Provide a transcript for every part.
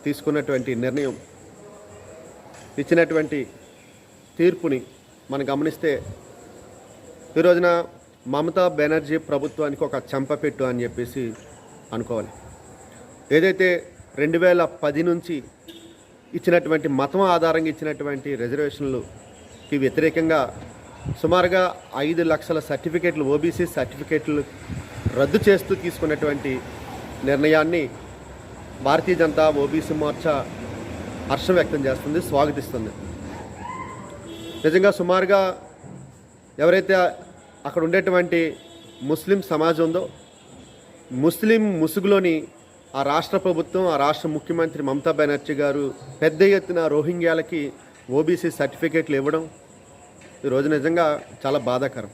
తీసుకున్నటువంటి నిర్ణయం ఇచ్చినటువంటి తీర్పుని మనం గమనిస్తే ఈ రోజున మమతా బెనర్జీ ప్రభుత్వానికి ఒక చెంపపెట్టు అని చెప్పేసి అనుకోవాలి. ఏదైతే 2010 నుంచి ఇచ్చినటువంటి మతం ఆధారంగా ఇచ్చినటువంటి రిజర్వేషన్లకి వ్యతిరేకంగా సుమారుగా 5 లక్షల సర్టిఫికేట్లు ఓబీసీ సర్టిఫికేట్లు రద్దు చేస్తూ తీసుకున్నటువంటి నిర్ణయాన్ని భారతీయ జనతా ఓబీసీ మోర్చా హర్షం వ్యక్తం చేస్తుంది, స్వాగతిస్తుంది. నిజంగా సుమారుగా ఎవరైతే అక్కడ ఉండేటువంటి ముస్లిం సమాజం ఉందో ముస్లిం ముసుగులోని ఆ రాష్ట్ర ప్రభుత్వం, ఆ రాష్ట్ర ముఖ్యమంత్రి మమతా బెనర్జీ గారు పెద్ద ఎత్తున రోహింగ్యాలకి ఓబీసీ సర్టిఫికేట్లు ఇవ్వడం ఈరోజు నిజంగా చాలా బాధాకరం.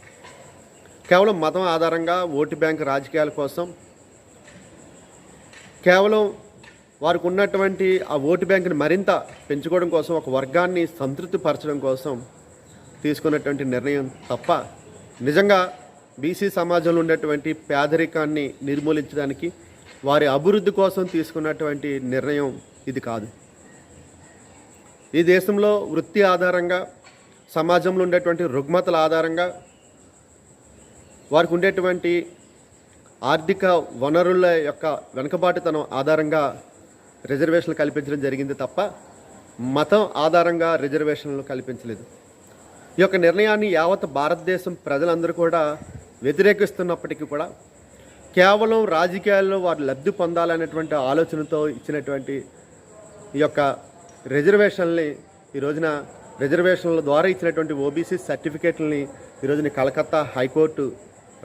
కేవలం మతం ఆధారంగా ఓటు బ్యాంక్ రాజకీయాల కోసం, కేవలం వారికి ఉన్నటువంటి ఆ ఓటు బ్యాంకుని మరింత పెంచుకోవడం కోసం, ఒక వర్గాన్ని సంతృప్తిపరచడం కోసం తీసుకున్నటువంటి నిర్ణయం తప్ప నిజంగా బీసీ సమాజంలో ఉండేటువంటి పేదరికాన్ని నిర్మూలించడానికి, వారి అభివృద్ధి కోసం తీసుకున్నటువంటి నిర్ణయం ఇది కాదు. ఈ దేశంలో వృత్తి ఆధారంగా, సమాజంలో ఉండేటువంటి రుగ్మతల ఆధారంగా, వారికి ఉండేటువంటి ఆర్థిక వనరుల యొక్క వెనుకబాటుతనం ఆధారంగా రిజర్వేషన్లు కల్పించడం జరిగింది తప్ప మతం ఆధారంగా రిజర్వేషన్లు కల్పించలేదు. ఈ యొక్క నిర్ణయాన్ని యావత్ భారతదేశం ప్రజలందరూ కూడా వ్యతిరేకిస్తున్నప్పటికీ కూడా కేవలం రాజకీయాల్లో వారు లబ్ధి పొందాలనేటువంటి ఆలోచనతో ఇచ్చినటువంటి ఈ యొక్క రిజర్వేషన్లని ఈ రోజున రిజర్వేషన్ల ద్వారా ఇచ్చినటువంటి ఓబీసీ సర్టిఫికేట్లని ఈ రోజున కలకత్తా హైకోర్టు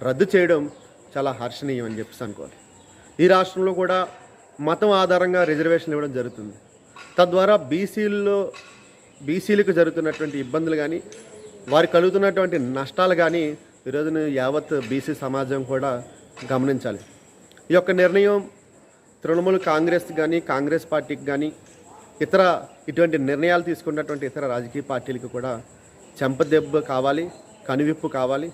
రద్దు చేయడం చాలా హర్షణీయం అని చెప్పేసి అనుకోవాలి. ఈ రాష్ట్రంలో కూడా మతం ఆధారంగా రిజర్వేషన్లు ఇవ్వడం జరుగుతుంది. తద్వారా బీసీలకు జరుగుతున్నటువంటి ఇబ్బందులు కానీ, వారికి కలుగుతున్నటువంటి నష్టాలు కానీ ఈరోజున యావత్ బీసీ సమాజం కూడా గమనించాలి. ఈ యొక్క నిర్ణయం తృణమూల్ కాంగ్రెస్ కానీ, కాంగ్రెస్ పార్టీకి కానీ, ఇతర ఇటువంటి నిర్ణయాలు తీసుకున్నటువంటి ఇతర రాజకీయ పార్టీలకు కూడా చెంపదెబ్బ కావాలి, కనువిప్పు కావాలి.